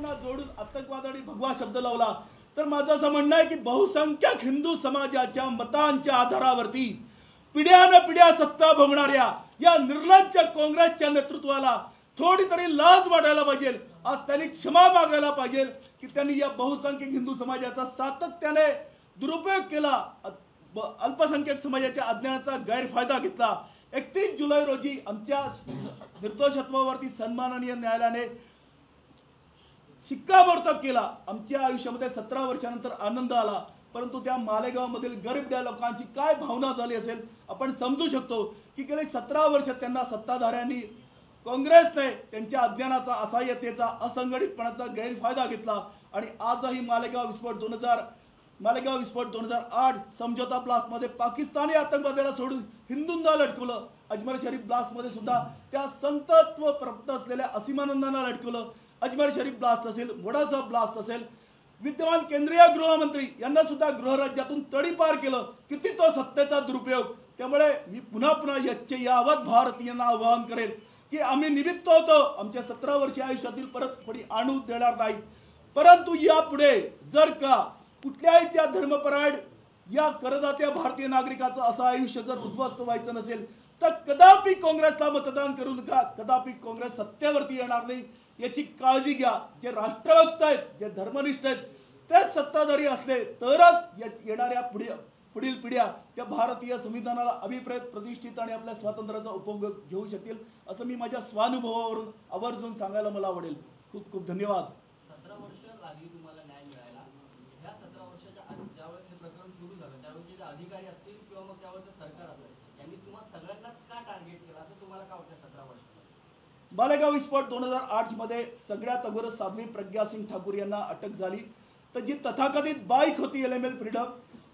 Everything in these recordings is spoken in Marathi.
जोडून आतंकवाद आणि भगवा शब्द लावला तर माझं असं म्हणणं आहे की बहुसंख्याक हिंदू समाजाच्या मतांच्या आधारावरती पिढ्यानपिढ्या सत्ता भोगणाऱ्या या निर्लज्ज काँग्रेसच्या नेतृत्वाला थोडी तरी लाज वाटायला पाहिजे। आज त्यांनी क्षमा मागायला पाहिजे की त्यांनी या बहुसंख्याक हिंदू समाजाचा सातत्याने दुरुपयोग केला, अल्पसंख्याक समाजाच्या अज्ञानाचा गैरफायदा घेतला। 31 जुलै रोजी आमच्या निर्दोषत्वावरती सन्माननीय न्यायालयाने शिक्कामोर्तब केला। आमच्या आयुष्यामध्ये 17 वर्षानंतर आनंद आला, परंतु त्या मालेगावमधील गरीब लोकांची काय भावना झाली असेल आपण समजू शकतो की गेली 17 वर्ष त्यांना सत्ताधाऱ्यांनी काँग्रेसने त्यांच्या अज्ञानाचा, असहाय्यतेचा, असंघटितपणाचा गैरफायदा घेतला आणि आजही मालेगाव विस्फोट 2008 समझोता ब्लास्ट मध्ये पाकिस्तानी आतंकवाद्याला सोडून हिंदूंना लटकवलं। अजमेर शरीफ ब्लास्ट मध्ये सुद्धा त्या संतत्व प्राप्त असलेल्या असीमानंदांना लटकवलं। अजमेर शरीफ ब्लास्ट असेल, मोडासा ब्लास्ट असेल, विद्यमान केंद्रीय गृहमंत्री यांना सुद्धा गृहराज्यातून तडीपार केलं। किती तो सत्तेचा दुरुपयोग। त्यामुळे मी पुन्हा यावत भारतीयांना आवाहन करेल की आम्ही निमित्त होतो, आमच्या 17 वर्षीय आयुष्यातील परतफेडी आणू देणार नाही, परंतु यापुढे जर का कुठल्याही त्या धर्मपरायण या करदात्या भारतीय नागरिकाचं असं आयुष्य जर उद्ध्वस्त व्हायचं नसेल तर कदापि काँग्रेसला मतदान करू नका, कदापि काँग्रेस सत्तेवरती येणार नाही याची काळजी घ्या। जे राष्ट्रभक्त आहेत, जे धर्मनिष्ठ आहेत, ते सत्ताधारी असले तरच येणाऱ्या पुढील पिढ्या त्या भारतीय संविधानाला अभिप्रेत, प्रतिष्ठित आणि आपल्या स्वातंत्र्याचा उपभोग घेऊ शकतील असं मी माझ्या स्वानुभवावरून आवर्जून सांगायला मला आवडेल। खूप खूप धन्यवाद। 17 वर्ष लागली तुम्हाला न्याय मिळायला। ह्या 17 वर्षाच्या आधी ज्यावेळेस हे प्रकरण सुरू झालं त्यावेळेस जे अधिकारी असतील किंवा मग त्यावेळेस सरकार असेल यांनी तुम्हाला सगळ्यांनाच का टार्गेट केलं असं तुम्हाला काय वाटतं? 17 वर्षात मालेगाव विस्फोट 2008 मध्ये सगळ्यात अगोदर साध्वी प्रज्ञा सिंग ठाकूर यांना अटक झाली। तर जी तथाकथित बाईक होती LML फ्रीडम,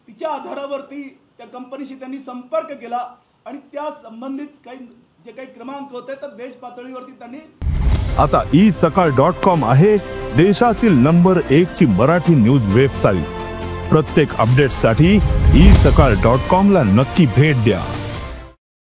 तिच्या आधारावरती त्या कंपनीशी त्यांनी संपर्क केला आणि त्या संबंधित जे काही क्रमांक होते तर देश पातळीवरती त्यांनी आता isakal.com आहे देशातील नंबर 1 ची मराठी न्यूज वेबसाईट। प्रत्येक अपडेटसाठी isakal.com ला नक्की भेट द्या।